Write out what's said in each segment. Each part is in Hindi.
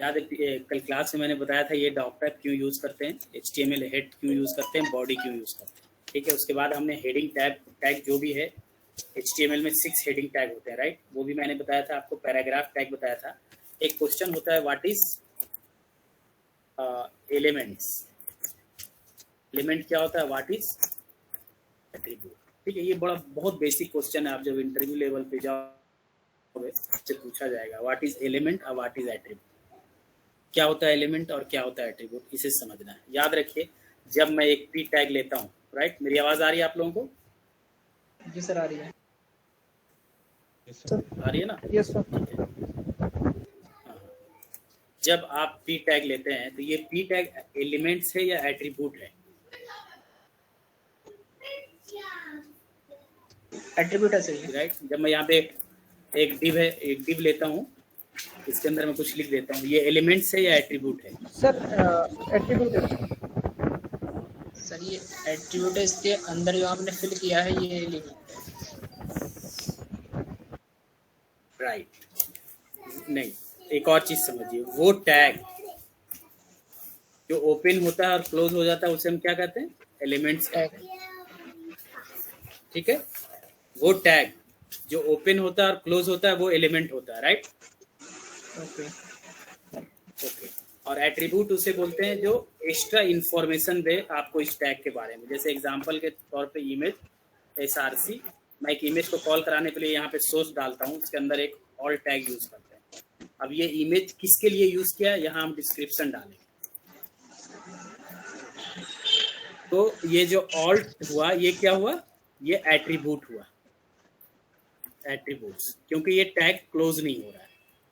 याद है कल क्लास में मैंने बताया था ये डॉक टाइप क्यों यूज़ करते हैं, HTML हेड क्यों यूज़ करते हैं, बॉडी क्यों यूज़ करते हैं। ठीक है, उसके बाद हमने हेडिंग टैग जो भी है HTML में 6 हेडिंग टैग होते हैं, राइट, वो भी मैंने बताया था आपको। पैराग्राफ टैग बताया था। एक क्वेश्चन होता है व्हाट इज एलिमेंट्स। एलिमेंट क्या होता है, व्हाट इज एट्रीब्यूट। ठीक है, ये बड़ा बहुत बेसिक क्वेश्चन है। आप जब इंटरव्यू लेवल पे जाओगे आपसे पूछा जाएगा व्हाट इज एलिमेंट और व्हाट इज एट्रीब्यूट। क्या होता है एलिमेंट और क्या होता है एट्रीब्यूट, इसे समझना है। याद रखिए, जब मैं एक पी टैग लेता हूँ, राइट, मेरी आवाज आ रही है आप लोगों को? जी सर आ रही है। आ रही है ना? Yes sir. हाँ। जब आप पी टैग लेते हैं तो ये पी टैग एलिमेंट्स है या एट्रीब्यूट है? एट्रीब्यूट है सही, राइट। जब मैं यहाँ पे एक डिव लेता हूँ, इसके अंदर मैं कुछ लिख देता हूँ, ये एलिमेंट्स है या एट्रीब्यूट है? सर एट्रीब्यूट है सर। ये एट्रीब्यूट है, इसके अंदर जो आपने फिल किया है ये एलिमेंट है। राइट। नहीं, एक और चीज समझिए, वो टैग जो ओपन होता है और क्लोज हो जाता है उसे हम क्या कहते हैं, एलिमेंट्स कहते हैं। ठीक है, वो टैग जो ओपन होता है और क्लोज होता है वो एलिमेंट होता है, राइट। Okay okay. और एट्रीब्यूट उसे बोलते हैं जो एक्स्ट्रा इंफॉर्मेशन दे आपको इस टैग के बारे में। जैसे एग्जांपल के तौर पे इमेज SRC, मैं एक इमेज को कॉल कराने के लिए यहाँ पे सोर्स डालता हूँ, उसके अंदर एक ऑल टैग यूज करते हैं। अब ये इमेज किसके लिए यूज किया है, यहाँ हम डिस्क्रिप्शन डालेंगे। तो ये जो ऑल्ट हुआ ये क्या हुआ, ये एट्रीब्यूट हुआ, एट्रीब्यूट्स, क्योंकि ये टैग क्लोज नहीं हो रहा है,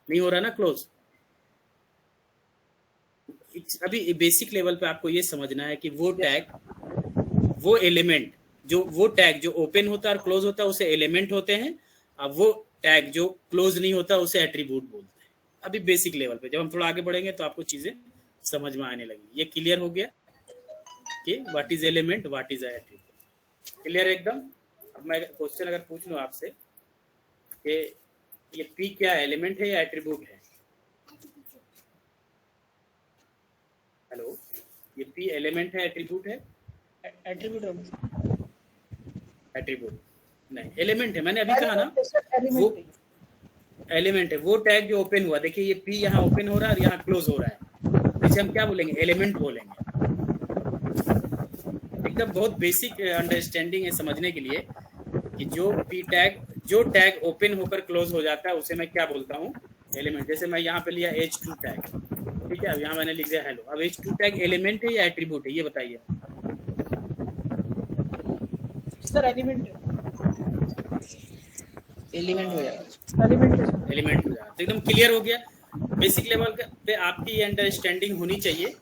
नहीं हो रहा ना क्लोज। अभी बेसिक लेवल पे आपको ये समझना है कि वो टैग, वो एलिमेंट, जो वो टैग जो ओपन होता है और क्लोज होता है उसे एलिमेंट होते हैं। अब वो टैग जो क्लोज नहीं होता उसे एट्रीब्यूट बोलते हैं। अभी बेसिक लेवल पे, जब हम थोड़ा आगे बढ़ेंगे तो आपको चीजें समझ में आने लगी। ये क्लियर हो गया कि what is element, what is attribute, clear एकदम। अब मैं क्वेश्चन अगर पूछ लूँ आपसे कि ये पी क्या है, एलिमेंट है या एट्रीब्यूट है? हेलो, ये पी एलिमेंट है एट्रीब्यूट है? एट्रीब्यूट है। एट्रीब्यूट नहीं, एलिमेंट है। मैंने अभी कहा ना वो एलिमेंट है। वो टैग जो ओपन हुआ, देखिए ये पी यहाँ ओपन हो रहा है और यहाँ क्लोज हो रहा है, इसे हम क्या बोलेंगे, एलिमेंट बोलेंगे। एकदम बहुत बेसिक अंडरस्टैंडिंग है समझने के लिए कि जो पी टैग, जो टैग ओपन होकर क्लोज हो जाता है उसे मैं क्या बोलता हूँ, एलिमेंट। जैसे मैं यहाँ पे लिया H2 टैग, ठीक है, अब यहाँ मैंने लिख दिया हेलो। अब H2 टैग एलिमेंट है या एट्रीब्यूट है, ये बताइए। सर एलिमेंट एलिमेंट हो जाएगा, एलिमेंट हो जाएगा। तो एकदम क्लियर हो गया। बेसिक लेवल पे आपकी ये अंडरस्टैंडिंग होनी चाहिए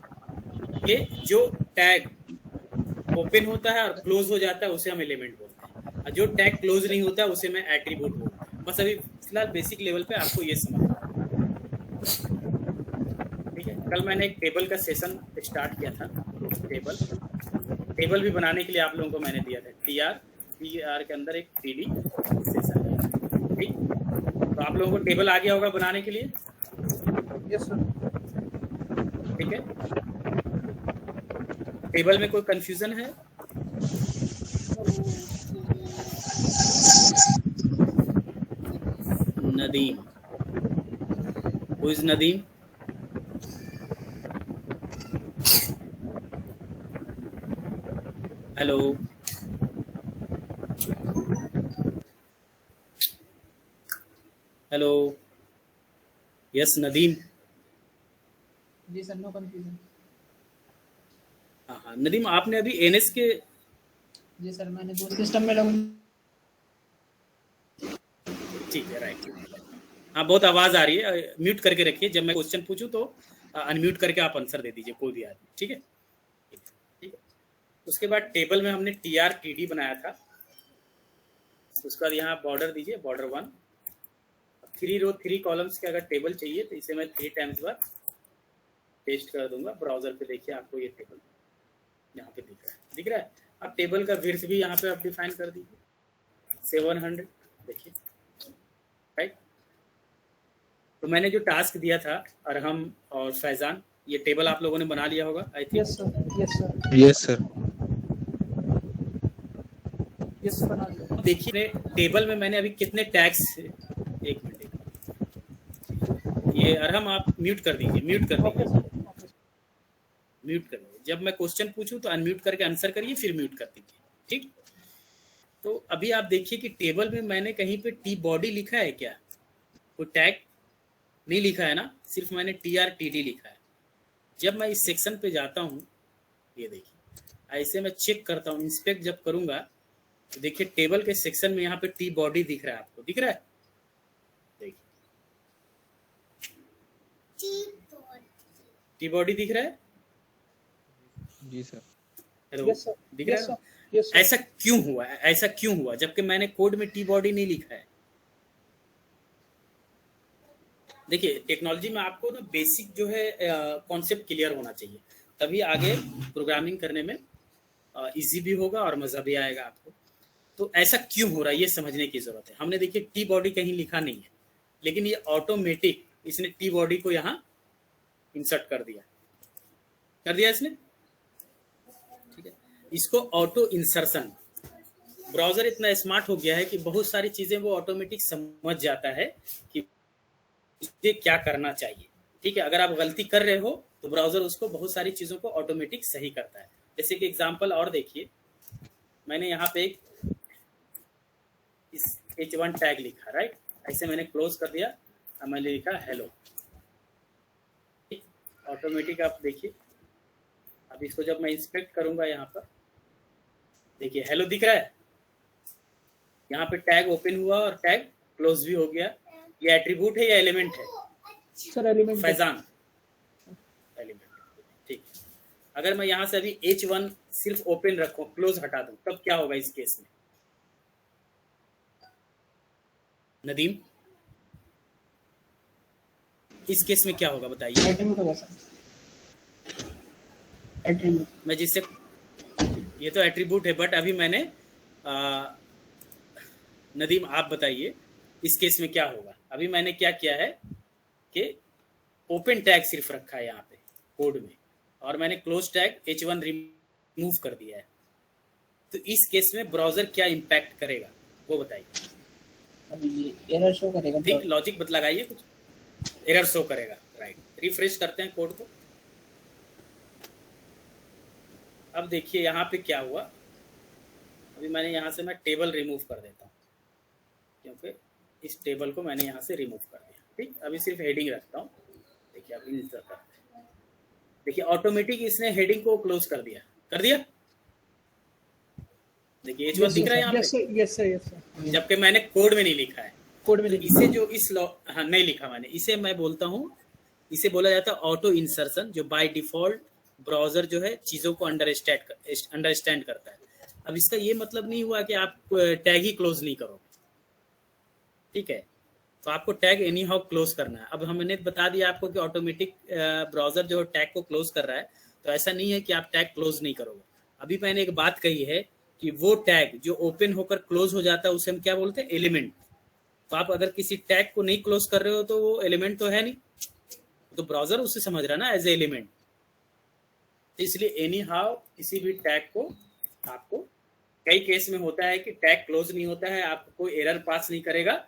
कि जो टैग ओपन होता है और क्लोज हो जाता है उसे हम एलिमेंट बोलते हैं, और जो टैग क्लोज नहीं होता है उसे मैं एट्रीब्यूट बोलता हूँ। बस अभी फिलहाल बेसिक लेवल पे आपको ये समझना है, ठीक है। कल मैंने एक टेबल का सेशन स्टार्ट किया था। टेबल भी बनाने के लिए आप लोगों को मैंने दिया था, TR के अंदर एक 3D सेशन है, ठीक। तो आप लोगों को टेबल आ गया होगा बनाने के लिए? Yes sir. ठीक है, टेबल में कोई कंफ्यूजन है? Nadeem, who is Nadeem? Hello, hello, yes Nadeem. जी सर, नो कंफ्यूजन। हाँ नदीम, आपने अभी NS के? जी सर, मैंने दो सिस्टम में लॉगिन। ठीक है, राइट। हाँ, बहुत आवाज आ रही है, म्यूट करके रखिए। जब मैं क्वेश्चन पूछूं तो अनम्यूट करके आप आंसर दे दीजिए, कोई भी आदमी, ठीक है। ठीक है, उसके बाद टेबल में हमने TRTD बनाया था। उसके बाद यहाँ बॉर्डर दीजिए, बॉर्डर 1, 3 रो 3 कॉलम्स के अगर टेबल चाहिए तो इसे मैं 3 टाइम्स बाद पेस्ट कर दूंगा। ब्राउजर पे देखिए, आपको ये टेबल यहाँ पे दिख रहा है। अब टेबल का विड्थ भी यहाँ पे आप डिफाइन कर दीजिए 700, देखिए, राइट। तो मैंने जो टास्क दिया था अरहम और फैजान, ये टेबल आप लोगों ने बना लिया होगा I think. Yes sir, yes sir, yes sir. Yes बना लिया। देखिए टेबल में मैंने अभी कितने टैग्स, एक मिनट, ये अरहम आप म्यूट कर दीजिए, म्यूट कर ओके दीजिए, सर, ओके सर। म्यूट कर दीजिए। जब मैं क्वेश्चन पूछूं तो अनम्यूट करके आंसर करिए, फिर म्यूट कर दीजिए, ठीक। तो अभी आप देखिए कि टेबल में मैंने कहीं पे टी बॉडी लिखा है क्या? कोई टैग नहीं लिखा है ना, सिर्फ मैंने TRTD लिखा है। जब मैं इस सेक्शन पे जाता हूँ, ये देखिए ऐसे मैं चेक करता हूँ, इंस्पेक्ट जब करूंगा तो देखिए टेबल के सेक्शन में यहाँ पे टी बॉडी दिख रहा है, आपको दिख रहा है? देखिए टी बॉडी दिख रहा है? जी सर। हेलो, यस सर, दिख रहा यस है? Sir, yes sir. ऐसा क्यों हुआ? ऐसा क्यों हुआ जबकि मैंने कोड में टी बॉडी नहीं लिखा है? देखिए टेक्नोलॉजी में आपको ना बेसिक जो है कॉन्सेप्ट क्लियर होना चाहिए, तभी आगे प्रोग्रामिंग करने में इजी भी होगा और मज़ा भी आएगा आपको। तो ऐसा क्यों हो रहा है ये समझने की ज़रूरत है। हमने देखिए टी बॉडी कहीं लिखा नहीं है, लेकिन ये ऑटोमेटिक इसने टी बॉडी को यहाँ इंसर्ट कर दिया इसने, ठीक है। इसको ऑटो इंसर्शन, ब्राउज़र इतना स्मार्ट हो गया है कि बहुत सारी चीज़ें वो ऑटोमेटिक समझ जाता है कि मुझे क्या करना चाहिए, ठीक है। अगर आप गलती कर रहे हो तो ब्राउज़र उसको बहुत सारी चीज़ों को ऑटोमेटिक सही करता है। जैसे कि एग्जांपल और देखिए, मैंने यहाँ पे एक इस H1 टैग लिखा, राइट, ऐसे मैंने क्लोज कर दिया, अब मैंने लिखा हेलो, ऑटोमेटिक आप देखिए। अब इसको जब मैं इंस्पेक्ट करूंगा यहाँ पर देखिए हेलो दिख रहा है, यहाँ पे टैग ओपन हुआ और टैग क्लोज भी हो गया। ये एट्रीब्यूट है या एलिमेंट है? Sir element. फैजान एलिमेंट, ठीक है। अगर मैं यहाँ से अभी H1 सिर्फ ओपन रखूं, क्लोज हटा दूं, तब क्या होगा इस केस में? नदीम, इस केस में क्या होगा बताइए? एट्रीब्यूट होगा सर, एट्रीब्यूट। मैं जिससे, ये तो एट्रीब्यूट है, बट अभी मैंने नदीम आप बताइए इस केस में क्या होगा? अभी मैंने क्या किया है कि ओपन टैग सिर्फ रखा है यहाँ पे कोड में, और मैंने क्लोज टैग H1 रिमूव कर दिया है। तो इस केस में ब्राउजर क्या इम्पैक्ट करेगा वो बताइए। अभी ये एरर शो करेगा। ठीक, लॉजिक बत लगाइए, कुछ एरर शो करेगा, राइट। रिफ्रेश करते हैं कोड को। अब देखिए यहाँ पे क्या हुआ, अभी मैंने यहाँ से मैं टेबल रिमूव कर देता हूँ, क्योंकि इस टेबल को मैंने यहाँ से रिमूव कर दिया, ठीक। अभी सिर्फ हेडिंग रखता हूँ, देखिए अब इंसर्ट करते हैं, देखिए ऑटोमेटिक इसने हेडिंग को क्लोज कर दिया, देखिए H1 दिख रहा है यहाँ पे। Yes sir, yes sir. जबकि मैंने कोड में नहीं लिखा है, कोड में इसे जो इस हाँ नहीं लिखा मैंने, इसे मैं बोलता हूँ, इसे बोला जाता है ऑटो इंसर्शन, जो बाय डिफॉल्ट ब्राउजर जो है चीज़ों को अंडरस्टैंड करता है। अब इसका ये मतलब नहीं हुआ कि आप टैग ही क्लोज नहीं करोगे, ठीक है। तो आपको टैग एनी हाउ क्लोज करना है। अब हमने बता दिया आपको कि ऑटोमेटिक ब्राउजर जो टैग को क्लोज कर रहा है, तो ऐसा नहीं है कि आप टैग क्लोज नहीं करोगे। अभी मैंने एक बात कही है कि वो टैग जो ओपन होकर क्लोज हो जाता है उसे हम क्या बोलते हैं? एलिमेंट। तो आप अगर किसी टैग को नहीं क्लोज कर रहे हो तो वो एलिमेंट तो है नहीं, तो ब्राउजर उसे समझ रहा है ना एज ए एलिमेंट। इसलिए एनी हाउ किसी भी टैग को आपको, कई केस में होता है कि टैग क्लोज नहीं होता है, आपको कोई एरर पास नहीं करेगा,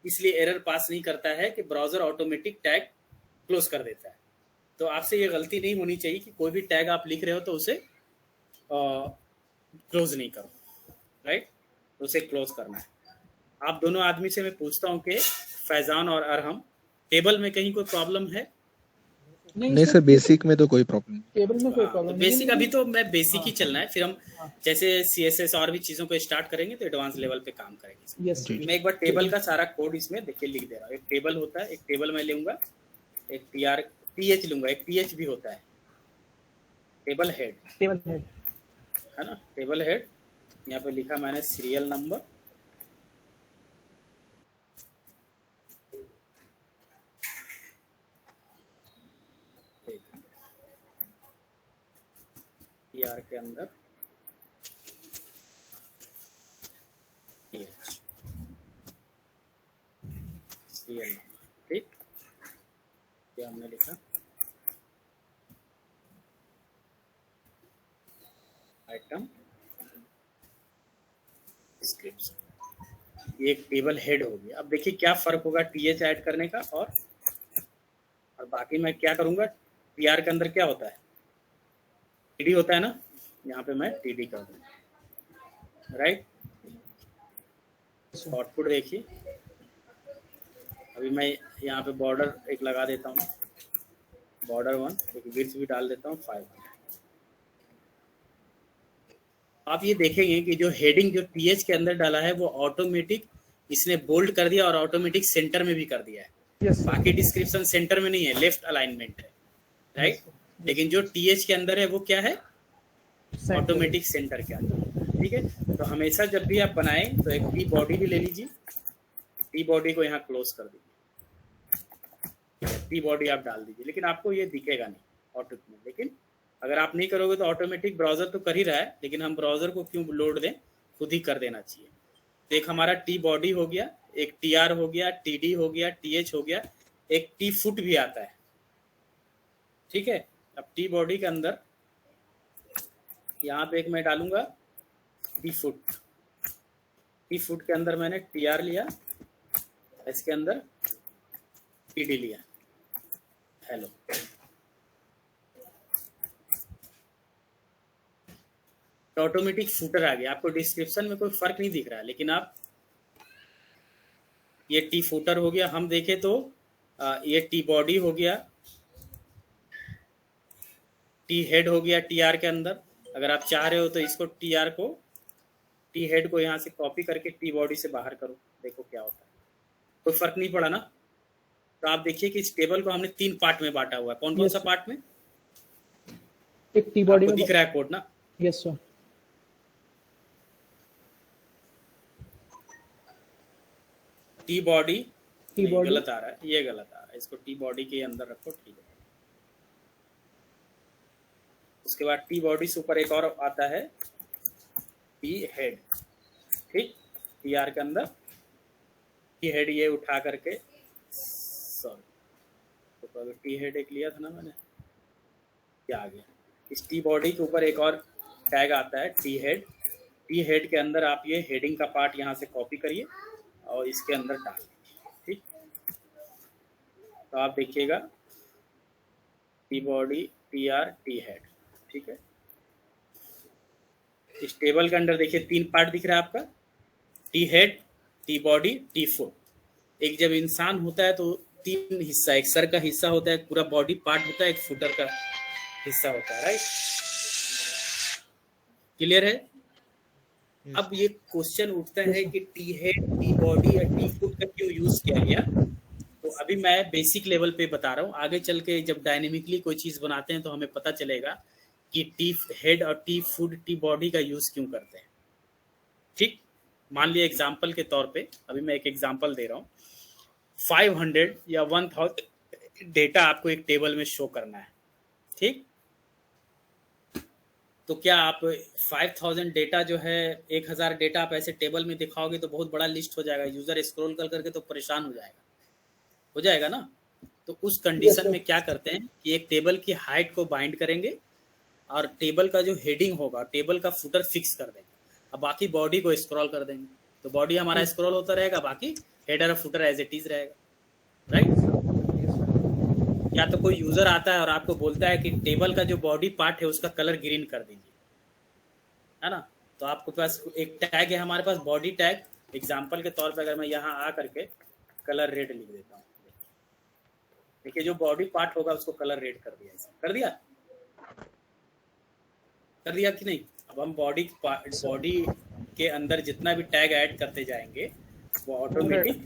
इसलिए एरर पास नहीं करता है कि ब्राउजर ऑटोमेटिक टैग क्लोज कर देता है। तो आपसे ये गलती नहीं होनी चाहिए कि कोई भी टैग आप लिख रहे हो तो उसे क्लोज नहीं करो, राइट, तो उसे क्लोज करना है। आप दोनों आदमी से मैं पूछता हूँ कि फैजान और अरहम, टेबल में कहीं कोई प्रॉब्लम है? नहीं सर, बेसिक में तो कोई प्रॉब्लम नहीं। टेबल में कोई प्रॉब्लम तो नहीं। बेसिक अभी तो मैं बेसिक ही चलना है, फिर हम हाँ। जैसे CSS और भी चीज़ों को स्टार्ट करेंगे तो एडवांस लेवल पे काम करेंगे। यस जी। मैं एक बार टेबल का सारा कोड इसमें देखिए लिख दे रहा हूँ। एक टेबल होता है, एक टेबल मैं लूँगा, एक TH लूँगा, एक TH भी होता है, टेबल हेड, टेबल हेड है ना, टेबल हेड। यहाँ पे लिखा मैंने सीरियल नंबर, TR के अंदर सीरियल नंबर, ठीक। क्या हमने लिखा, आइटम डिस्क्रिप्शन, ये एक टेबल हेड हो गया। अब देखिए क्या फर्क होगा टीएच ऐड करने का और बाकी मैं क्या करूंगा, टीआर के अंदर क्या होता है, टीडी होता है ना, यहाँ पे मैं टीडी कर दूंगा, राइट। आउटपुट देखिए, अभी मैं यहाँ पे बॉर्डर एक लगा देता हूँ, बॉर्डर 1, एक विड्थ भी डाल देता हूँ 5। आप ये देखेंगे कि जो हेडिंग जो टीएच के अंदर डाला है वो ऑटोमेटिक इसने बोल्ड कर दिया और ऑटोमेटिक सेंटर में भी कर दिया है। बाकी डिस्क्रिप्शन सेंटर में नहीं है, लेफ्ट अलाइनमेंट है, राइट। लेकिन जो टीएच के अंदर है वो क्या है, ऑटोमेटिक सेंटर के अंदर, ठीक है। तो हमेशा जब भी आप बनाएं तो एक टी बॉडी भी ले लीजिए, टी बॉडी को यहाँ क्लोज कर दीजिए, टी बॉडी आप डाल दीजिए, लेकिन आपको ये दिखेगा नहीं ऑटो में। लेकिन अगर आप नहीं करोगे तो ऑटोमेटिक ब्राउजर तो कर ही रहा है, लेकिन हम ब्राउजर को क्यों लोड दें, खुद ही कर देना चाहिए। तो एक हमारा टी बॉडी हो गया, एक टीआर हो गया, टीडी हो गया, टीएच हो गया, एक टी फुट भी आता है, ठीक है। अब टी बॉडी के अंदर यहाँ पे एक मैं डालूंगा टी फुट, टी फुट के अंदर मैंने टीआर लिया, इसके अंदर टीडी लिया, हेलो। तो ऑटोमेटिक फुटर आ गया, आपको डिस्क्रिप्शन में कोई फर्क नहीं दिख रहा है, लेकिन आप ये टी फुटर हो गया, हम देखें तो ये टी बॉडी हो गया, टी हेड हो गया टीआर के अंदर। अगर आप चाह रहे हो तो इसको टीआर को, टी हेड को यहाँ से कॉपी करके टी बॉडी से बाहर करो, देखो क्या होता है, कोई फर्क नहीं पड़ा ना। तो आप देखिए कि इस टेबल को हमने 3 पार्ट में बांटा हुआ है। कौन कौन सा पार्ट में, एक टी बॉडी में दिख रहा है कोड ना, yes sir, T body, T body गलत आ रहा है, ये गलत आ रहा है, इसको टी बॉडी के अंदर रखो, ठीक है। उसके बाद टी बॉडी से ऊपर एक और आता है टी हेड, ठीक, टीआर के अंदर टी हेड, ये उठा करके, सॉरी तो टी हेड एक लिया था ना मैंने, क्या आ गया, इस टी बॉडी के ऊपर एक और टैग आता है टी हेड, टी हेड के अंदर आप ये हेडिंग का पार्ट यहाँ से कॉपी करिए और इसके अंदर डाल दीजिए, ठीक। तो आप देखिएगा T body, T R, T head, ठीक है। इस टेबल के अंदर देखिए 3 पार्ट दिख रहा है आपका, T head, T body, T foot. एक जब इंसान होता है तो 3 हिस्सा, एक सर का हिस्सा होता है, पूरा बॉडी पार्ट होता है, एक फुटर का हिस्सा होता है, राइट। क्लियर है। अब ये क्वेश्चन उठता है कि टी हेड, टी बॉडी या टी फुट का क्यों यूज किया गया। तो अभी मैं बेसिक लेवल पे बता रहा हूँ, आगे चल के जब डायनेमिकली कोई चीज बनाते हैं तो हमें पता चलेगा कि टी हेड और टी फुट, टी बॉडी का यूज क्यों करते हैं, ठीक। मान लिया एग्जांपल के तौर पे, अभी मैं एक एग्जांपल दे रहा हूँ, 500 या 1000 डेटा आपको एक टेबल में शो करना है, ठीक। तो क्या आप 5000 डेटा जो है, 1000 डेटा आप ऐसे टेबल में दिखाओगे तो बहुत बड़ा लिस्ट हो जाएगा, यूजर स्क्रॉल कर करके तो परेशान हो जाएगा ना। तो उस कंडीशन में क्या करते हैं कि एक टेबल की हाइट को बाइंड करेंगे और टेबल का जो हेडिंग होगा, टेबल का फुटर फिक्स कर देंगे, अब बाकी बॉडी को स्क्रॉल कर देंगे। तो बॉडी हमारा स्क्रॉल होता रहेगा, बाकी हेडर और फुटर एज इट इज रहेगा, राइट। या तो कोई यूजर आता है और आपको बोलता है कि टेबल का जो बॉडी पार्ट है उसका कलर ग्रीन कर दीजिए, है ना। तो आपके पास एक टैग है हमारे पास, बॉडी टैग। एग्जांपल के तौर पे अगर मैं यहाँ आ करके कलर रेड लिख देता हूँ, देखिए जो बॉडी पार्ट होगा उसको कलर रेड कर दिया, कर दिया कि नहीं। अब हम बॉडी के अंदर जितना भी टैग ऐड करते जाएंगे वो ऑटोमेटिक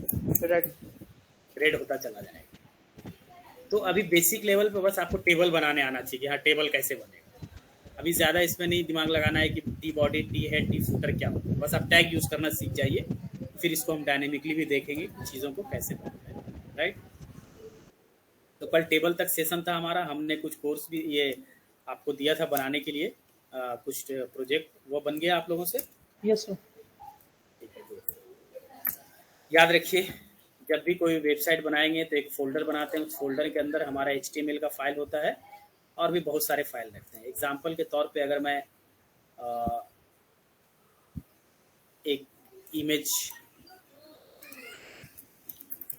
रेड होता चला जाएगा। तो अभी बेसिक लेवल पे बस आपको टेबल बनाने आना चाहिए कि हाँ टेबल कैसे बनेगा। अभी ज़्यादा इसमें नहीं दिमाग लगाना है कि T body, T head, T footer क्या होता है, बस आप टैग यूज़ करना सीख जाइए, फिर इसको हम डायनेमिकली भी देखेंगे चीज़ों को कैसे बनता है, राइट। तो कल टेबल तक सेशन था हमारा, हमने कुछ कोर्स भी ये आपको दिया था बनाने के लिए, कुछ प्रोजेक्ट, वो बन गया आप लोगों से, यस सर। ठीक है। याद रखिए जब भी कोई वेबसाइट बनाएंगे तो एक फोल्डर बनाते हैं, उस फोल्डर के अंदर हमारा HTML का फाइल होता है और भी बहुत सारे फाइल रखते हैं। एग्जाम्पल के तौर पे अगर मैं एक इमेज,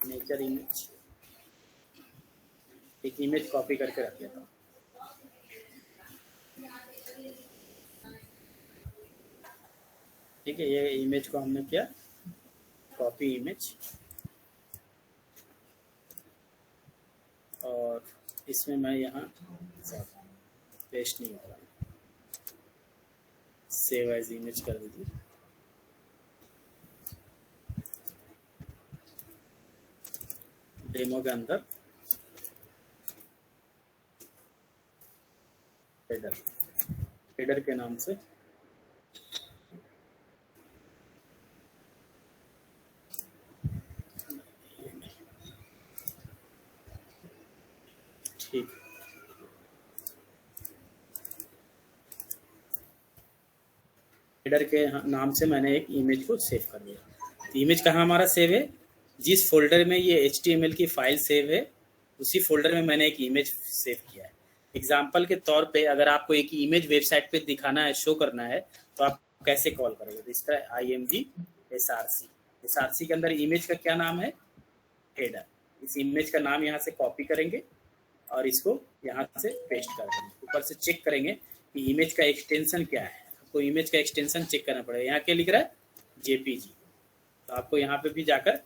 नेचर इमेज, एक इमेज कॉपी करके रख लेता हूँ। ठीक है, ये इमेज को हमने किया कॉपी इमेज, और इसमें मैं यहाँ पेस्ट नहीं होगा, सेव एज इमेज कर दीजिए। डेमो के अंदर हेडर, हेडर के नाम से ठीक, हेडर के नाम से मैंने एक इमेज को सेव कर दिया। इमेज कहाँ हमारा सेव है, जिस फोल्डर में ये HTML की फाइल सेव है उसी फोल्डर में मैंने एक इमेज सेव किया है। एग्जाम्पल के तौर पे अगर आपको एक इमेज वेबसाइट पे दिखाना है, शो करना है, तो आप कैसे कॉल करोगे? इस तरह img src, src के अंदर इमेज का क्या नाम है, हेडर। इस इमेज का नाम यहाँ से कॉपी करेंगे और इसको यहाँ से पेस्ट कर देंगे। ऊपर से चेक करेंगे कि इमेज का एक्सटेंशन क्या है। आपको इमेज का एक्सटेंशन चेक करना पड़ेगा। यहाँ क्या लिख रहा है, JPG, तो आपको यहाँ पे भी जाकर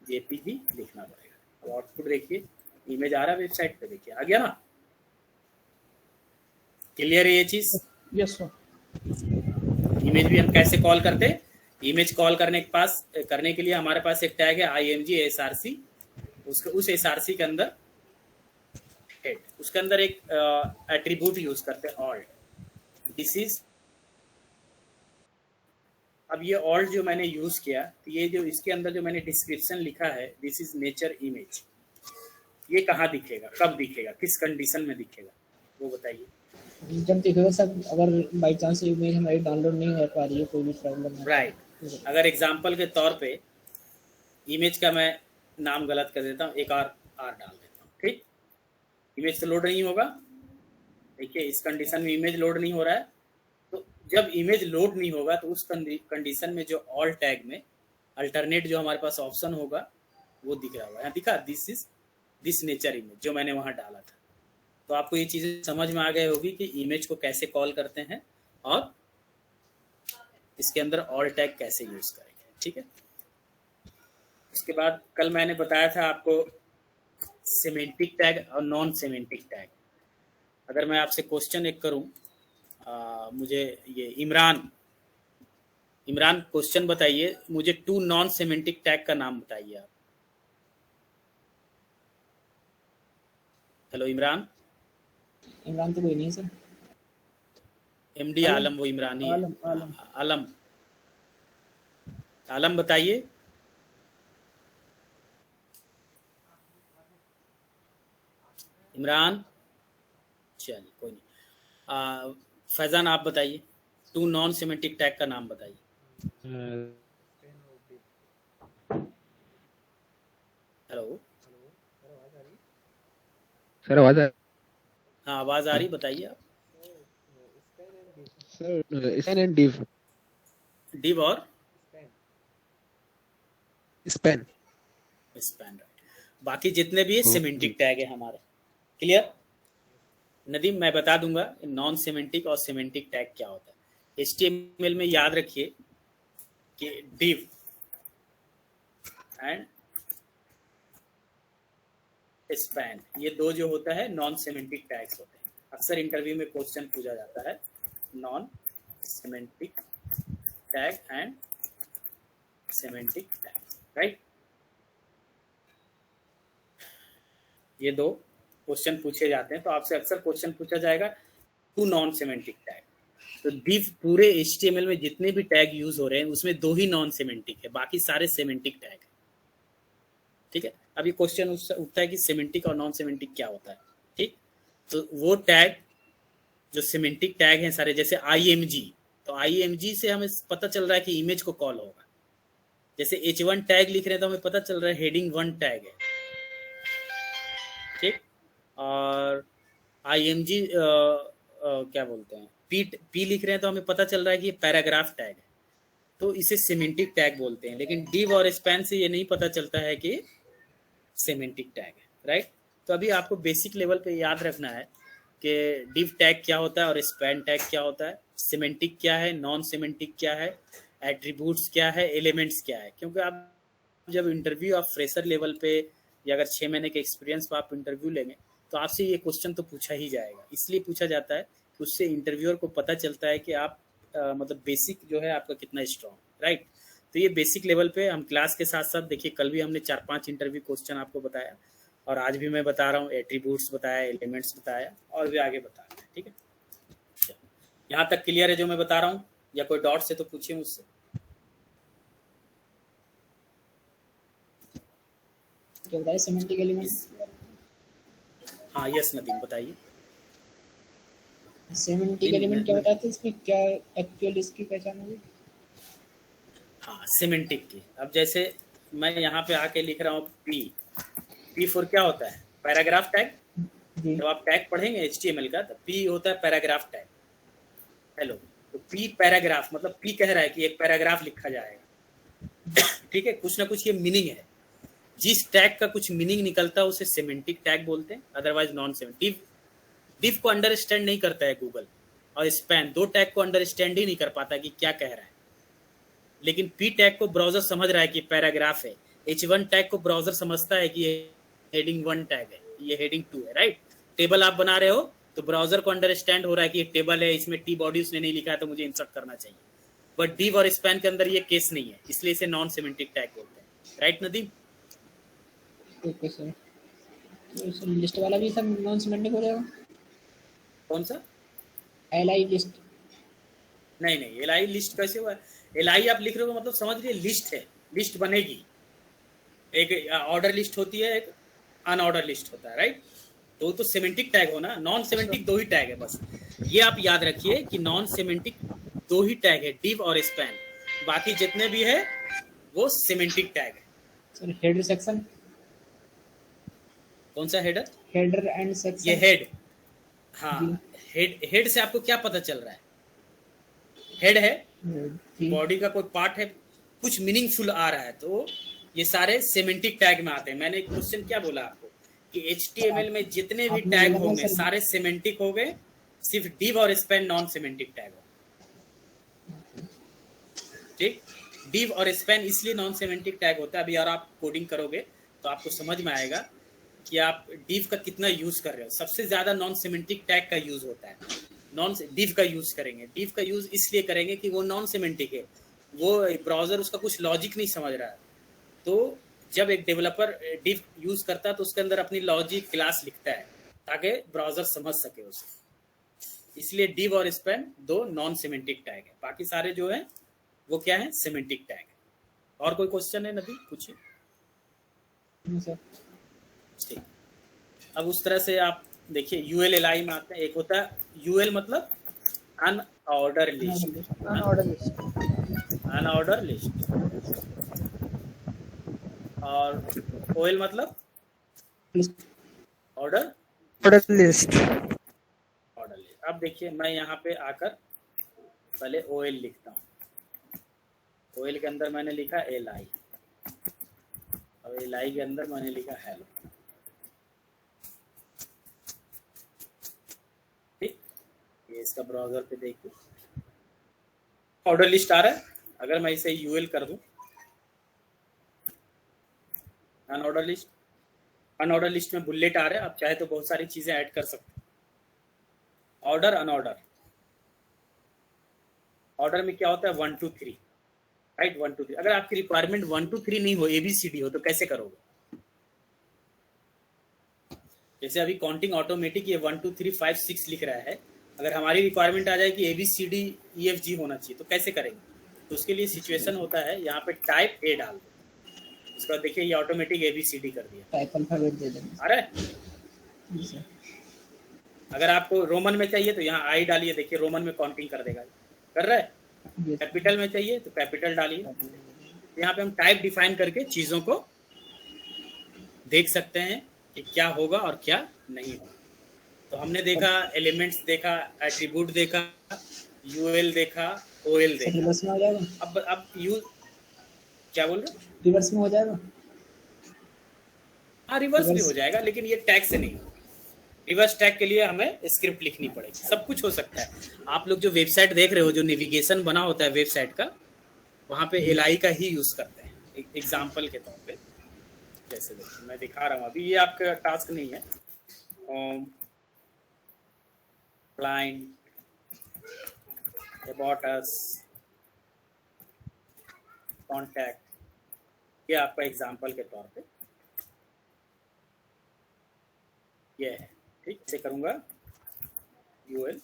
.jpg लिखना पड़ेगा। अब आउटपुट देखिए, इमेज आ रहा है वेबसाइट पे, देखिए आ गया ना। क्लियर है ये चीज? Yes sir. इमेज भी हम कैसे कॉल करते हैं, इमेज कॉल करने के लिए हमारे पास एक टैग है img src, उस src के अंदर हेड, उसके अंदर एक एट्रीब्यूट यूज करते हैं ऑल्ट, दिस इज। अब ये ऑल्ट जो मैंने यूज किया, तो ये जो इसके अंदर जो मैंने डिस्क्रिप्शन लिखा है, दिस इज नेचर इमेज, ये कहाँ दिखेगा, कब दिखेगा, किस कंडीशन में दिखेगा, वो बताइए। जब दिखेगा सर, अगर बाई चांस इमेज हमारी डाउनलोड नहीं हो पा रही है, कोई भी प्रॉब्लम है, राइट। अगर एग्जांपल के तौर पे इमेज का मैं नाम गलत कर देता हूँ, एक आर डाल देता हूँ, ठीक, इमेज तो लोड नहीं होगा। देखिए इस कंडीशन में इमेज लोड नहीं हो रहा है। तो जब इमेज लोड नहीं होगा तो उस कंडीशन में जो ऑल टैग में अल्टरनेट जो हमारे पास ऑप्शन होगा वो दिख रहा होगा। यहाँ दिखा दिस नेचर इमेज, जो मैंने वहाँ डाला था। तो आपको ये चीज़ें समझ में आ गई होगी कि इमेज को कैसे कॉल करते हैं और इसके अंदर ऑल टैग कैसे यूज करेंगे, ठीक है। इसके बाद कल मैंने बताया था आपको सिमेंटिक टैग और नॉन सिमेंटिक टैग। अगर मैं आपसे क्वेश्चन एक करूं, मुझे ये इमरान क्वेश्चन बताइए, मुझे 2 नॉन सिमेंटिक टैग का नाम बताइए आप। हेलो इमरान तो कोई नहीं सर। MD आलम, वो इमरान ही है। आलम बताइए। इमरान, चलिए कोई नहीं। फैजान आप बताइए, 2 नॉन सिमेंटिक टैग का नाम बताइए। हेलो सर, आवाज आ? हाँ आवाज आ रही, बताइए आप। सर स्पैन एंड डिव और स्पैन, राइट। बाकी जितने भी सिमेंटिक टैग है हमारे, क्लियर? नदीम मैं बता दूंगा नॉन सिमेंटिक और सिमेंटिक टैग क्या होता है। HTML में याद रखिए कि div एंड स्पैन, ये 2 जो होता है नॉन सिमेंटिक टैग्स होते हैं। अक्सर इंटरव्यू में क्वेश्चन पूछा जाता है non semantic tag and semantic tag, right. ये 2 क्वेश्चन पूछे जाते हैं। तो आपसे अक्सर क्वेश्चन पूछा जाएगा 2 नॉन सिमेंटिक टैग। तो div पूरे HTML में जितने भी टैग यूज हो रहे हैं उसमें 2 ही नॉन सिमेंटिक है, बाकी सारे सिमेंटिक टैग है, ठीक है। अब ये क्वेश्चन उठता है कि सिमेंटिक और नॉन सिमेंटिक क्या होता है, ठीक। तो वो टैग जो सिमेंटिक टैग हैं सारे, जैसे img, तो img से हमें पता चल रहा है कि इमेज को कॉल होगा, जैसे H1 टैग लिख रहे हैं तो हमें पता चल रहा है हेडिंग 1 टैग है, ठीक। और IMG क्या बोलते हैं, पी लिख रहे हैं तो हमें पता चल रहा है कि ये पैराग्राफ टैग है, तो इसे सिमेंटिक टैग बोलते हैं। लेकिन डिव और स्पैन से ये नहीं पता चलता है कि सिमेंटिक टैग है, राइट। तो अभी आपको बेसिक लेवल पे याद रखना है कि डिव टैग क्या होता है और स्पैन टैग क्या होता है, सिमेंटिक क्या है, नॉन सिमेंटिक क्या है, एट्रीब्यूट्स क्या है, एलिमेंट्स क्या है। क्योंकि आप जब इंटरव्यू आप फ्रेशर लेवल पे या अगर 6 महीने के एक्सपीरियंस पर आप इंटरव्यू लेंगे तो आपसे ये क्वेश्चन तो पूछा ही जाएगा। इसलिए पूछा जाता है कि उससे इंटरव्यूअर को पता चलता है कि आप मतलब बेसिक जो है आपका कितना स्ट्रॉन्ग, राइट। तो ये बेसिक लेवल पे हम क्लास के साथ साथ देखिए, कल भी हमने 4-5 इंटरव्यू क्वेश्चन आपको बताया और आज भी मैं बता रहा हूँ, एट्रीब्यूट्स बताया, एलिमेंट्स बताया और भी आगे बता रहे हैं, ठीक है। यहाँ तक क्लियर है जो मैं बता रहा हूँ, या कोई डाउट से तो पूछिए मुझसे। क्या बताइए सिमेंटिक एलिमेंट? हाँ यस नदीम बताइए। सिमेंटिक एलिमेंट क्या बताते हैं, इसमें क्या एक्चुअल इसकी पहचान होगी? हाँ सिमेंटिक की, अब जैसे मैं यहाँ पे आके लिख रहा हूँ पी फॉर क्या होता है, पैराग्राफ टैग। जब आप टैग पढ़ेंगे HTML का तो पी होता है पैराग्राफ टैग। हेलो, तो पी पैराग्राफ मतलब पी कह रहा है कि एक पैराग्राफ लिखा जाएगा, ठीक है। कुछ ना कुछ ये मीनिंग है, जिस टैग का कुछ मीनिंग निकलता है उसे सिमेंटिक टैग बोलते हैं, अदरवाइज नॉन सिमेंटिक। डिव को अंडरस्टैंड नहीं करता है गूगल, और स्पैन दो टैग को अंडरस्टैंड ही नहीं कर पाता कि क्या कह रहा है। लेकिन पी टैग को ब्राउजर समझ रहा है कि पैराग्राफ है, H1 टैग को ब्राउजर समझता है कि ये हेडिंग 1 टैग है, ये हेडिंग 2 है, राइट। टेबल आप बना रहे हो तो ब्राउजर को अंडरस्टैंड हो रहा है कि ये टेबल है, इसमें टी बॉडी उसने नहीं लिखा है तो मुझे इंसर्ट करना चाहिए। बट डिव और स्पैन के अंदर ये केस नहीं है, इसलिए इसे नॉन सिमेंटिक टैग बोलते हैं, राइट नदीम। ओके सर, तो लिस्ट वाला भी सब नॉन सिमेंटिक हो जाएगा? कौन सा? LI list? नहीं LI लिस्ट कैसे हुआ? LI आप लिख रहे हो मतलब समझ लीजिए लिस्ट है, लिस्ट बनेगी। एक ऑर्डर लिस्ट होती है, एक अनऑर्डर लिस्ट होता है, राइट। तो सिमेंटिक टैग हो ना, नॉन सिमेंटिक 2 ही टैग है बस। ये आप याद रखिए कि नॉन सिमेंटिक 2 ही टैग है, डिव और स्पैन। बाकी जितने भी है वो सिमेंटिक टैग है। Sir header section? कौन सा हेडर? Header and section. ये हेड, हाँ हेड से आपको क्या पता चल रहा है? हेड है, बॉडी का कोई पार्ट है, कुछ मीनिंगफुल आ रहा है, तो ये सारे सिमेंटिक टैग में आते हैं। मैंने एक क्वेश्चन क्या बोला आपको कि HTML में जितने भी टैग होंगे सारे सिमेंटिक हो गए, सिर्फ डिव और स्पैन नॉन सिमेंटिक टैग हो, ठीक। डिव और स्पैन इसलिए नॉन सिमेंटिक टैग होता है। अभी और आप कोडिंग करोगे तो आपको समझ में आएगा कि आप डिव का कितना यूज कर रहे हो। सबसे ज्यादा नॉन सिमेंटिक टैग का यूज होता है, नॉन डिव का यूज करेंगे। डिव का यूज इसलिए करेंगे कि वो नॉन सिमेंटिक है, वो ब्राउजर उसका कुछ लॉजिक नहीं समझ रहा है। तो जब एक डेवलपर डिव यूज करता है तो उसके अंदर अपनी लॉजिक क्लास लिखता है ताकि ब्राउजर समझ सके उसे। इसलिए डिव और स्पैन 2 नॉन सिमेंटिक टैग है, बाकी सारे जो है वो क्या है, सिमेंटिक टैग है। और कोई क्वेश्चन है नदी, पूछिए। ठीक, अब उस तरह से आप देखिए UL LI में आते हैं। एक होता है UL मतलब अनऑर्डर लिस्ट, अनऑर्डर लिस्ट, और OL मतलब ऑर्डर लिस्ट। Order list. अब देखिए मैं यहाँ पे आकर पहले OL लिखता हूँ। OL के अंदर मैंने लिखा LI, और LI के अंदर मैंने लिखा हेलो, ठीक। ये इसका ब्राउजर पे देखिए ऑर्डर लिस्ट आ रहा है। अगर मैं इसे UL कर दूं, अनऑर्डर लिस्ट, अनऑर्डर लिस्ट में बुलेट आ रहे हैं, आप चाहे तो बहुत सारी चीजें ऐड कर सकते हैं। ऑर्डर अनऑर्डर, ऑर्डर में क्या होता है 1 2 3, राइट, 1 2 3। अगर आपकी रिक्वायरमेंट 1 2 3 नहीं हो, ABCD हो, तो कैसे करोगे? जैसे अभी काउंटिंग ऑटोमेटिक ये 1 2 3 5 6 लिख रहा है, अगर हमारी रिक्वायरमेंट आ जाए कि ABCD EFG होना चाहिए तो कैसे करेंगे? तो उसके लिए सिचुएशन होता है, यहाँ पे टाइप A डाल दो, उसका देखिए ये ऑटोमेटिक ABCD कर दिया, टाइप अल्फाबेट दे देंगे। अरे अगर आपको रोमन में चाहिए तो यहाँ I डालिए, देखिए रोमन में काउंटिंग कर देगा, कर रहा है। कैपिटल में चाहिए तो कैपिटल डालिए, यहाँ पे हम टाइप डिफाइन करके चीज़ों को देख सकते हैं कि क्या होगा और क्या नहीं होगा। तो हमने देखा एलिमेंट्स देखा, एट्रीब्यूट देखा, यूएल देखा, ओएल देखा। रिवर्स में हो जाएगा, अब यू क्या बोल रहे हो? रिवर्स में हो जाएगा। हाँ रिवर्स भी हो जाएगा, लेकिन ये टैग से नहीं। रिवर्स टैग के लिए हमें स्क्रिप्ट लिखनी पड़ेगी। सब कुछ हो सकता है। आप लोग जो वेबसाइट देख रहे हो, जो नेविगेशन बना होता है वेबसाइट का, वहाँ पे एलआई का ही यूज़ करते हैं एग्जाम्पल के तौर पे। जैसे देखिए मैं दिखा रहा हूँ, अभी ये आपका टास्क नहीं है। क्लाइंट, अबाउट अस, कॉन्टैक्ट, ये आपका एग्जाम्पल के तौर पे ये है। ठीक से करूँगा यूएल,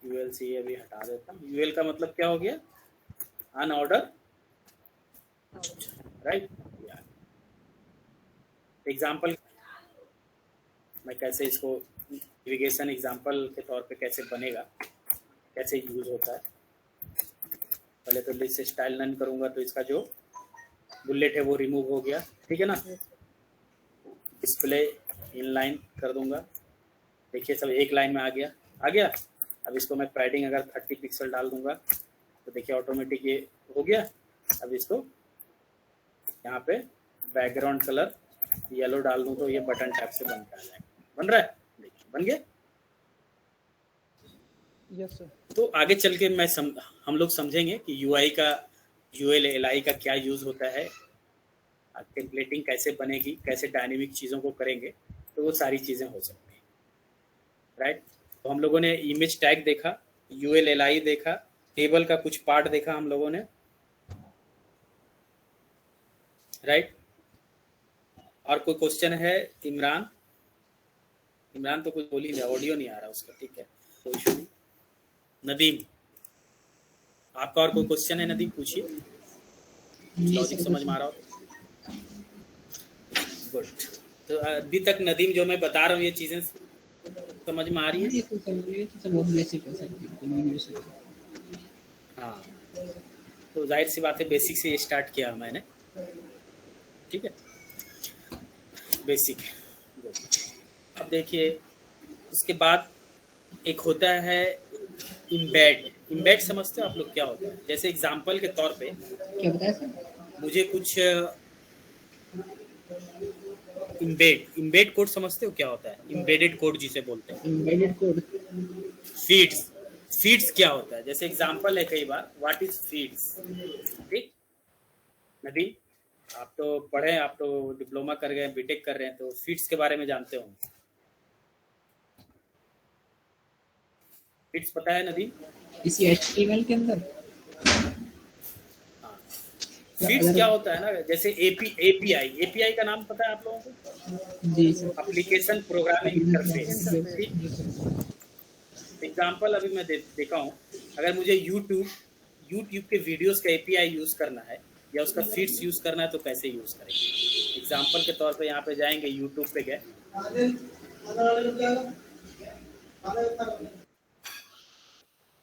यूएल से ये अभी हटा देता हूँ। यूएल का मतलब क्या हो गया? Unordered, right. एग्जाम्पल मैं कैसे इसको नेविगेशन एग्जाम्पल के तौर पे कैसे बनेगा, कैसे यूज होता है। पहले तो लिस्ट स्टाइल नन करूँगा तो इसका जो बुलेट है वो रिमूव हो गया, ठीक है ना। डिस्प्ले इनलाइन कर दूंगा, देखिए सब एक लाइन में आ गया। अब इसको मैं पैडिंग अगर 30 पिक्सल डाल दूंगा तो देखिए ऑटोमेटिक ये हो गया। अब इसको यहाँ पे बैकग्राउंड कलर येलो डाल दूं तो ये बटन टैप से बन के आ जाएगा। बन रहा है, देखिए बन गया। Yes sir. तो आगे चल के हम लोग समझेंगे कि यूआई का, यूएल एलआई का क्या यूज होता है, टेम्पलेटिंग कैसे बनेगी, कैसे डायनेमिक चीज़ों को करेंगे, तो वो सारी चीज़ें हो सकती हैं, राइट। तो हम लोगों ने इमेज टैग देखा, यूएल एलआई देखा, टेबल का कुछ पार्ट देखा हम लोगों ने, राइट। और कोई क्वेश्चन है? इमरान तो कुछ बोल ही नहीं, ऑडियो नहीं आ रहा उसका, ठीक है कोई इशू नहीं। नदीम, आपका और कोई क्वेश्चन है? नदीम पूछिए, लॉजिक समझ में आ रहा हो। गुड। तो अभी तक नदीम जो मैं बता रहा हूँ ये चीज़ें समझ में आ रही है? हाँ, तो जाहिर सी बात है बेसिक से स्टार्ट किया मैंने, ठीक है, बेसिक। अब देखिए उसके बाद एक होता है इम्बेड समझते हो आप लोग क्या होता है? जैसे एग्जाम्पल के तौर पे क्या बताया सर? मुझे कुछ इम्बेड कोड समझते हो क्या होता है? इम्बेडेड कोड जिसे बोलते हैं, इम्बेडेड कोड। फीड्स क्या होता है? जैसे एग्जाम्पल है कई बार, व्हाट इज फीड्स, ठीक। नदी आप तो पढ़े, आप तो डिप्लोमा कर गए, बीटेक कर रहे हैं, तो फीड्स के बारे में जानते होंगे। फीड्स पता है नदी? इसी HTML के अंदर। हाँ, फीड्स क्या होता है ना, जैसे एपीआई का नाम पता है आप लोगों को? जी sir. Application programming interface. Example अभी मैं देखा हूँ, अगर मुझे यूट्यूब के वीडियोस का एपीआई यूज करना है या उसका फीड्स यूज करना है तो कैसे यूज करेंगे? एग्जाम्पल के तौर पे यहाँ पे जाएंगे, यूट्यूब पे गए,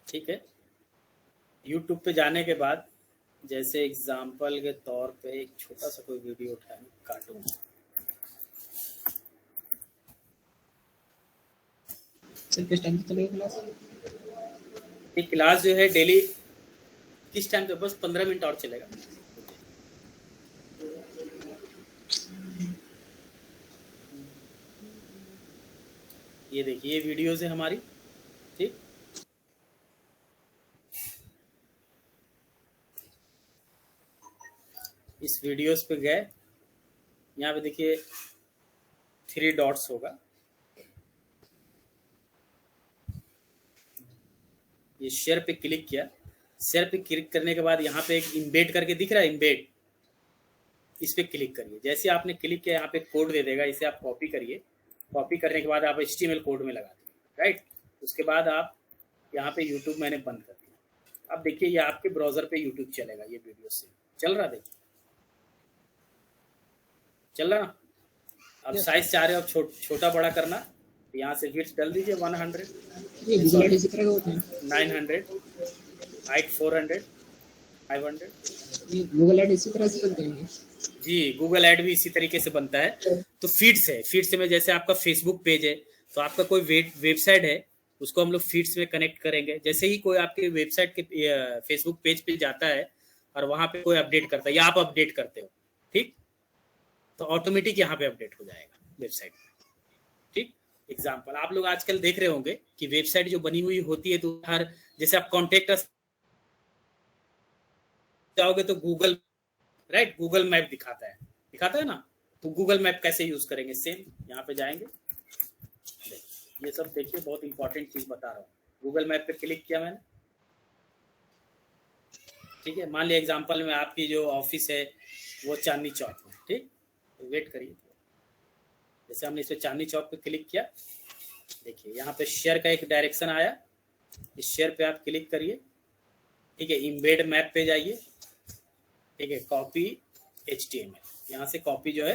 ठीक है। यूट्यूब पे जाने के बाद जैसे एग्जाम्पल के तौर पे एक छोटा सा कोई वीडियो उठाए, कार्टून। किस टाइम पे चलेगी क्लास? ये क्लास जो है डेली किस टाइम पे? बस 15 मिनट और चलेगा। ये देखिए ये वीडियोस है हमारी, ठीक। इस वीडियोस पे गए, यहाँ पे देखिए 3 डॉट्स होगा, ये शेयर पे क्लिक किया। शेयर पे क्लिक करने के बाद यहाँ पे एक इम्बेड करके दिख रहा है, इम्बेड, इस पे क्लिक करिए। जैसे आपने क्लिक किया यहाँ पे कोड दे देगा, इसे आप कॉपी करिए। कॉपी करने के बाद आप HTML कोड में लगा दीजिए, राइट। उसके बाद आप यहाँ पे यूट्यूब मैंने बंद कर दिया। अब देखिए ये आपके ब्राउजर पे यूट्यूब चलेगा, ये वीडियो से चल रहा, देखिए चल रहा। अब साइज चाह रहे हो अब छोटा बड़ा करना, यहाँ से विड्थ डाल दीजिए 100, 900, हाइट 400, 500। गूगल ऐड इसी तरह से बनते हैं। जी, गूगल ऐड भी इसी तरीके से बनता है। तो फीड्स है, फीड्स में जैसे आपका फेसबुक पेज है, तो आपका कोई वेबसाइट है, उसको हम लोग फीड्स में कनेक्ट करेंगे। जैसे ही कोई आपके वेबसाइट के फेसबुक पेज पे जाता है और वहां पे कोई अपडेट करता है या आप अपडेट करते हो, ठीक, तो ऑटोमेटिक यहाँ पे अपडेट हो जाएगा वेबसाइट में। ठीक, एग्जाम्पल आप लोग आजकल देख रहे होंगे कि वेबसाइट जो बनी हुई होती है तो हर, जैसे आप कॉन्टेक्ट जाओगे तो गूगल, राइट, गूगल मैप दिखाता है ना। तो गूगल मैप कैसे यूज करेंगे, सेम यहाँ पे जाएंगे। ये सब देखिए, बहुत इंपॉर्टेंट चीज बता रहा हूँ। गूगल मैप पे क्लिक किया मैंने, ठीक है। मान लिया एग्जांपल में आपकी जो ऑफिस है वो चांदनी चौक में, ठीक, तो वेट करिए। जैसे हमने इस पे चांदनी चौक पे क्लिक किया, देखिए यहाँ पे शेयर का एक डायरेक्शन आया, इस शेयर पे आप क्लिक करिए, ठीक है। इम्बेड मैप पे जाइए, ठीक है, कॉपी HTML, यहाँ से कॉपी जो है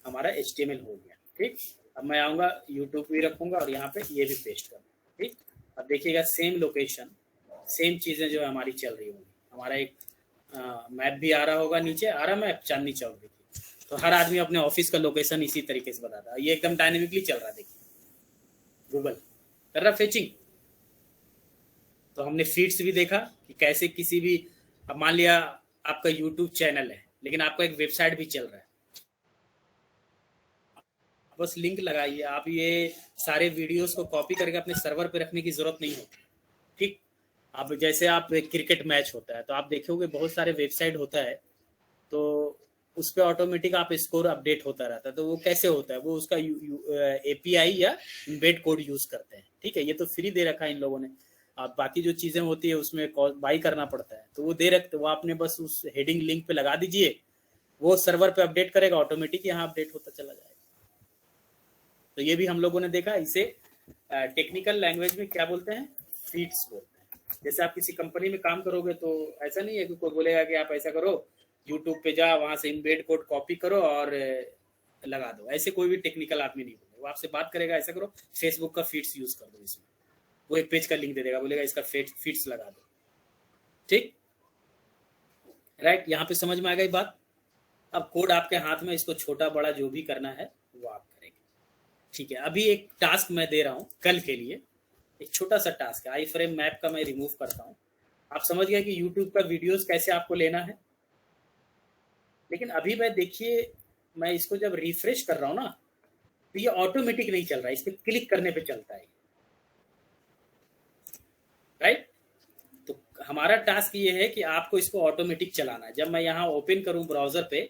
हमारा HTML हो गया, ठीक। अब मैं आऊँगा यूट्यूब भी रखूँगा और यहाँ पे ये भी पेस्ट करूँगा, ठीक। अब देखिएगा सेम लोकेशन, सेम चीज़ें जो है हमारी चल रही होंगी। हमारा एक मैप भी आ रहा होगा, नीचे आ रहा मैप चांदनी चौक, देखिए। तो हर आदमी अपने ऑफिस का लोकेशन इसी तरीके से बताता है। ये एकदम डायनेमिकली चल रहा है, देखिए गूगल कर रहा फेचिंग। तो हमने फीड्स भी देखा कि कैसे किसी भी, अब मान लिया आपका यूट्यूब चैनल है लेकिन आपका एक वेबसाइट भी चल रहा है, बस लिंक लगाइए आप। ये सारे वीडियोस को कॉपी करके अपने सर्वर पे रखने की जरूरत नहीं होती, ठीक। अब जैसे आप क्रिकेट मैच होता है तो आप देखोगे बहुत सारे वेबसाइट होता है, तो उस पर ऑटोमेटिक आप स्कोर अपडेट होता रहता है। तो वो कैसे होता है, वो उसका API या इम्बेड कोड यूज करते हैं, ठीक है। ये तो फ्री दे रखा है इन लोगों ने। आप बाकी जो चीजें होती है उसमें बाई करना पड़ता है, तो वो दे रखते, वो आपने बस उस हेडिंग लिंक पे लगा दीजिए, वो सर्वर पे अपडेट करेगा, ऑटोमेटिक यहाँ अपडेट होता चला जाएगा। तो ये भी हम लोगों ने देखा। इसे टेक्निकल लैंग्वेज में क्या बोलते हैं, फीड्स बोलते हैं। जैसे आप किसी कंपनी में काम करोगे तो ऐसा नहीं है कि कोई बोलेगा कि आप ऐसा करो, यूट्यूब पे जा, वहां से इम्बेड कोड कॉपी करो और लगा दो। ऐसे कोई भी टेक्निकल आदमी नहीं बोलेगा। वो आपसे बात करेगा, ऐसा करो, फेसबुक का फीड्स यूज कर दो, इसमें वो एक पेज का लिंक दे देगा, बोलेगा इसका फीड्स लगा दो, ठीक, राइट। यहाँ पे समझ में आ गई बात। अब कोड आपके हाथ में, इसको छोटा बड़ा जो भी करना है वो आप करेंगे, ठीक है। अभी एक टास्क मैं दे रहा हूँ कल के लिए, एक छोटा सा टास्क है। आई फ्रेम मैप का मैं रिमूव करता हूँ। आप समझ गए कि यूट्यूब का वीडियोस कैसे आपको लेना है। लेकिन अभी मैं, देखिए, मैं इसको जब रिफ्रेश कर रहा हूँ ना, तो ये ऑटोमेटिक नहीं चल रहा है, इस पर क्लिक करने पे चलता है, राइट। तो हमारा टास्क ये है कि आपको इसको ऑटोमेटिक चलाना है। जब मैं यहाँ ओपन करूँ ब्राउजर पे,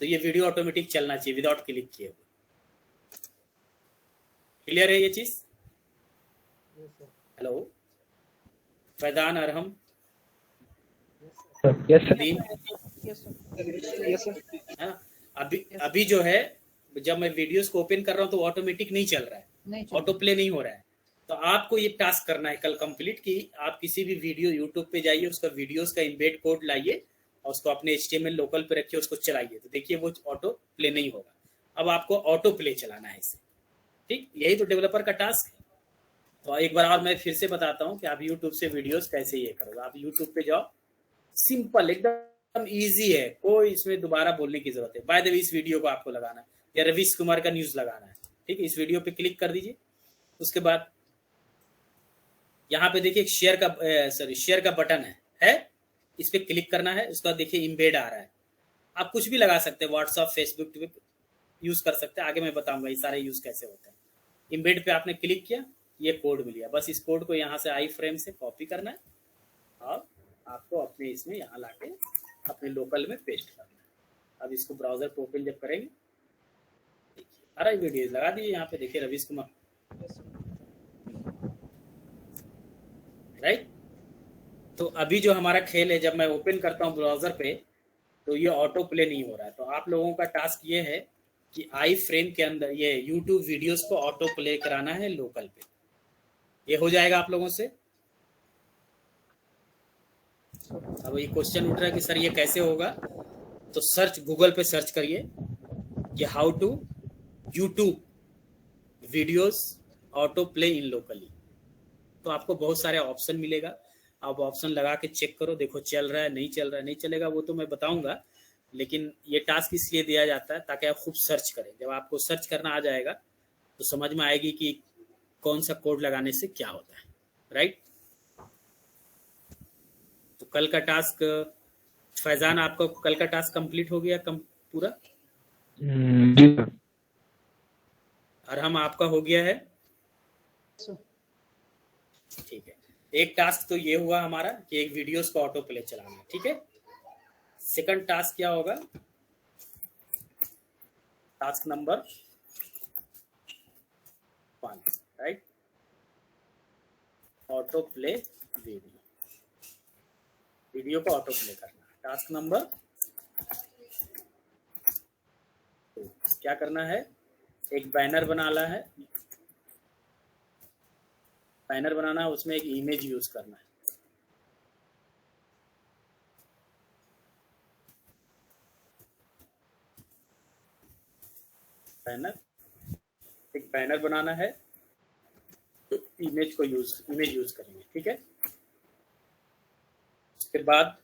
तो ये वीडियो ऑटोमेटिक चलना चाहिए विदाउट क्लिक किए हुए। क्लियर है ये चीज? हेलो फैजान, अरहम, अभी जो है, जब मैं वीडियोस को ओपन कर रहा हूँ तो ऑटोमेटिक नहीं चल रहा है, ऑटो प्ले नहीं हो रहा है। तो आपको ये टास्क करना है कल कंप्लीट, कि आप किसी भी वीडियो यूट्यूब पे जाइए, उसका वीडियोस का इम्बेड कोड लाइए और उसको अपने HTML लोकल पे रखिए, उसको चलाइए, तो देखिए वो ऑटो प्ले नहीं होगा। अब आपको ऑटो प्ले चलाना है इसे, ठीक। यही तो डेवलपर का टास्क है। तो एक बार और मैं फिर से बताता हूँ कि आप यूट्यूब से वीडियोस कैसे ये करोगे। आप यूट्यूब पे जाओ, सिंपल एकदम इजी है, कोई इसमें दोबारा बोलने की जरूरत है। बाय द वे, इस वीडियो को आपको लगाना है या रवीश कुमार का न्यूज लगाना है, ठीक है। इस वीडियो पे क्लिक कर दीजिए। उसके बाद यहाँ पे देखिए शेयर का बटन है, इस पे क्लिक करना है। उसके बाद देखिए इम्बेड आ रहा है। आप कुछ भी लगा सकते हैं, व्हाट्सएप, फेसबुक यूज कर सकते हैं। आगे मैं बताऊंगा ये सारे यूज कैसे होते हैं। इम्बेड पे आपने क्लिक किया, ये कोड मिल गया। बस इस कोड को यहाँ से आई फ्रेम से कॉपी करना है और आपको अपने इसमें यहाँ लाके अपने लोकल में पेस्ट करना है। अब इसको ब्राउजर पे ओपन जब करेंगे, देखिए सारा वीडियो लगा दिए यहाँ पे, देखिए रवीश कुमार, राइट। तो अभी जो हमारा खेल है, जब मैं ओपन करता हूँ ब्राउजर पे तो ये ऑटो प्ले नहीं हो रहा है। तो आप लोगों का टास्क ये है कि आई फ्रेम के अंदर ये यूट्यूब वीडियोस को ऑटो प्ले कराना है लोकल पे। ये हो जाएगा आप लोगों से। अब ये क्वेश्चन उठ रहा है कि सर ये कैसे होगा, तो सर्च, गूगल पे सर्च करिए कि how to YouTube videos auto play in locally, तो आपको बहुत सारे ऑप्शन मिलेगा। आप ऑप्शन लगा के चेक करो, देखो चल रहा है नहीं चल रहा है, नहीं चलेगा वो तो मैं बताऊंगा, लेकिन ये टास्क इसलिए दिया जाता है ताकि आप खूब सर्च करें। जब आपको सर्च करना आ जाएगा तो समझ में आएगी कि कौन सा कोड लगाने से क्या होता है, राइट। तो कल का टास्क, फैजान आपका कल का टास्क कंप्लीट हो गया पूरा? जी सर। और हम आपका हो गया है, ठीक है। एक टास्क तो ये हुआ हमारा कि एक वीडियोस को ऑटो प्ले चलाना है, ठीक है। सेकंड टास्क क्या होगा? Task number 1, right, auto play video को ऑटो प्ले करना। टास्क नंबर 2 क्या करना है? एक बैनर बनाना है, बैनर बनाना है, उसमें एक इमेज यूज करना है। बैनर, एक बैनर बनाना है, इमेज यूज करेंगे, ठीक है। उसके बाद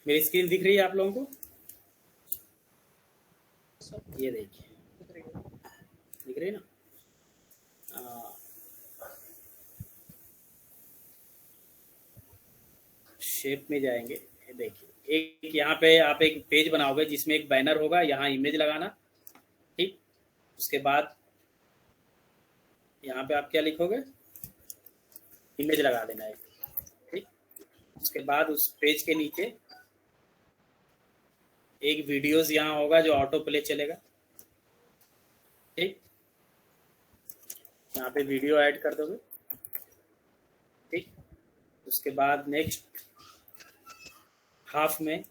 मेरी स्क्रीन दिख रही है आप लोगों को? ये देखिए, दिख रही है ना? शेप में जाएंगे, देखिए एक यहाँ पे आप एक पेज बनाओगे जिसमें एक बैनर होगा, यहाँ इमेज लगाना, ठीक। उसके बाद यहाँ पे आप क्या लिखोगे? इमेज लगा देना है, ठीक। उसके बाद उस पेज के नीचे एक वीडियोस यहाँ होगा जो ऑटो प्ले चलेगा, ठीक। यहाँ पे वीडियो ऐड कर दोगे, ठीक। उसके बाद नेक्स्ट हाफ में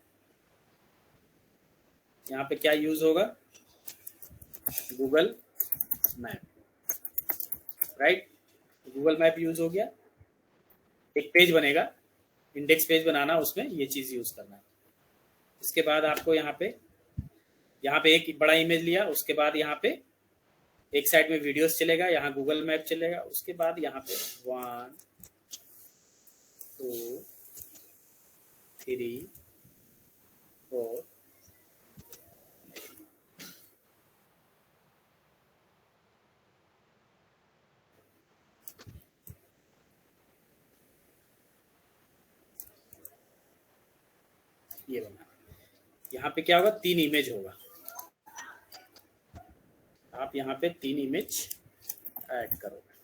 यहाँ पे क्या यूज होगा? Google map, right. Google map use हो गया। एक पेज बनेगा, इंडेक्स पेज बनाना, उसमें ये चीज यूज करना है। इसके बाद आपको यहाँ पे एक बड़ा इमेज लिया, उसके बाद यहाँ पे एक साइड में वीडियोस चलेगा, यहाँ गूगल मैप चलेगा। उसके बाद यहाँ पे 1 2 3 4 ये बना। यहाँ पे क्या होगा? 3 इमेज होगा। आप यहाँ पे 3 इमेज ऐड करोगे,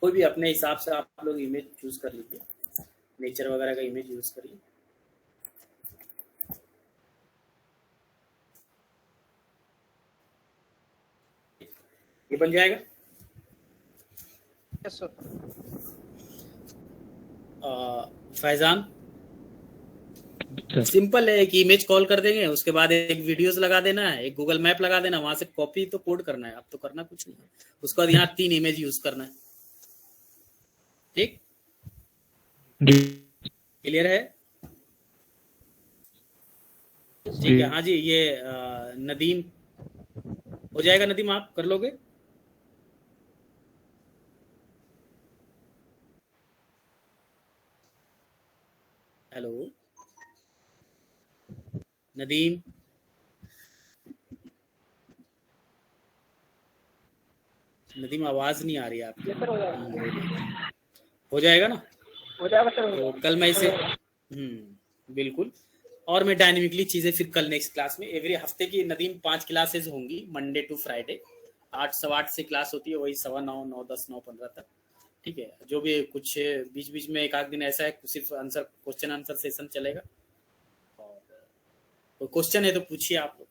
कोई भी अपने हिसाब से आप लोग इमेज चूज कर लीजिए, नेचर वगैरह का इमेज यूज करिए। ये बन जाएगा। Yes sir. फैजान, सिंपल है, एक इमेज कॉल कर देंगे, उसके बाद एक वीडियोस लगा देना है, एक गूगल मैप लगा देना, वहां से कॉपी तो कोड करना है, अब तो करना कुछ नहीं है। उसके बाद यहाँ 3 इमेज यूज करना है, ठीक। क्लियर है? ठीक है, हाँ जी। ये नदीम हो जाएगा। नदीम आप कर लोगे? हेलो नदीम, नदीम आवाज नहीं आ रही है आपकी। सर हो जाएगा, हो जाएगा ना? हो जाएगा सर। तो कल मैं इसे बिल्कुल। और मैं डायनेमिकली चीजें फिर कल नेक्स्ट क्लास में, एवरी हफ्ते की नदीम 5 क्लासेस होंगी, मंडे टू फ्राइडे 8 सवा 8 से क्लास होती है, वही 9:15 9 10 9 15 तक, ठीक है। जो भी कुछ बीच बीच में एक आध दिन ऐसा है सिर्फ आंसर, क्वेश्चन आंसर सेशन चलेगा। और कोई क्वेश्चन है तो पूछिए आप लोग।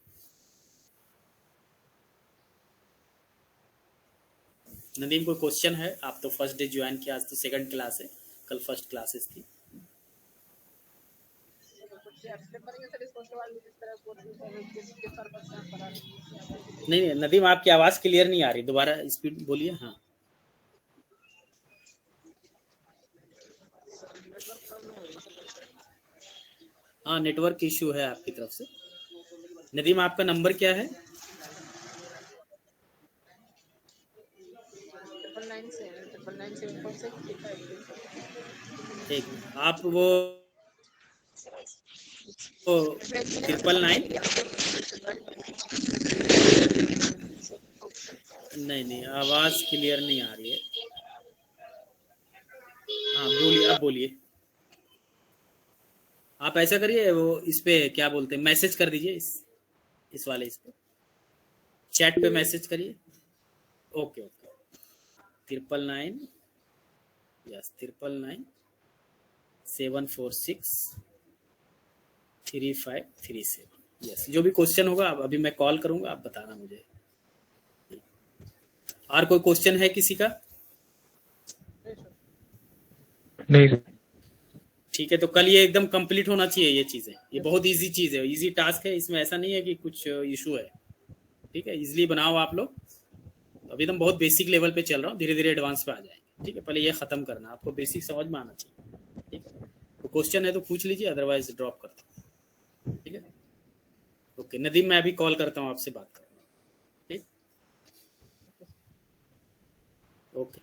नदीम कोई क्वेश्चन है? आप तो फर्स्ट डे ज्वाइन किया, आज तो सेकंड क्लास है, कल फर्स्ट क्लासेस थी। नहीं नहीं नदीम, आपकी आवाज़ क्लियर नहीं आ रही, दोबारा स्पीड बोलिए। हाँ हाँ, नेटवर्क इशू है आपकी तरफ से। नदीम आपका नंबर क्या है? 99974635। एक आप वो 999। नहीं नहीं, आवाज़ क्लियर नहीं आ रही है। हाँ बोलिए, अब बोलिए। आप ऐसा करिए, वो इस पे क्या बोलते हैं, मैसेज कर दीजिए, इस वाले इस पे चैट पे मैसेज करिए। Okay okay, 999, yes 999-746-3537। यस, जो भी क्वेश्चन होगा अभी मैं कॉल करूंगा, आप बताना मुझे। और कोई क्वेश्चन है किसी का? नहीं सर। ठीक है, तो कल ये एकदम कंप्लीट होना चाहिए ये चीज़ें। ये बहुत इजी चीज़ है, इजी टास्क है, इसमें ऐसा नहीं है कि कुछ इशू है। ठीक है, इजीली बनाओ आप लोग। अभी तो बहुत बेसिक लेवल पे चल रहा हूँ, धीरे धीरे एडवांस पे आ जाएंगे। ठीक है, पहले ये खत्म करना, आपको बेसिक समझ में आना चाहिए। ठीक है, तो क्वेश्चन है तो पूछ लीजिए, अदरवाइज ड्रॉप करता हूँ। ठीक है, ओके नदीम, मैं अभी कॉल करता हूँ, आपसे बात करूँगा। ठीक, ओके।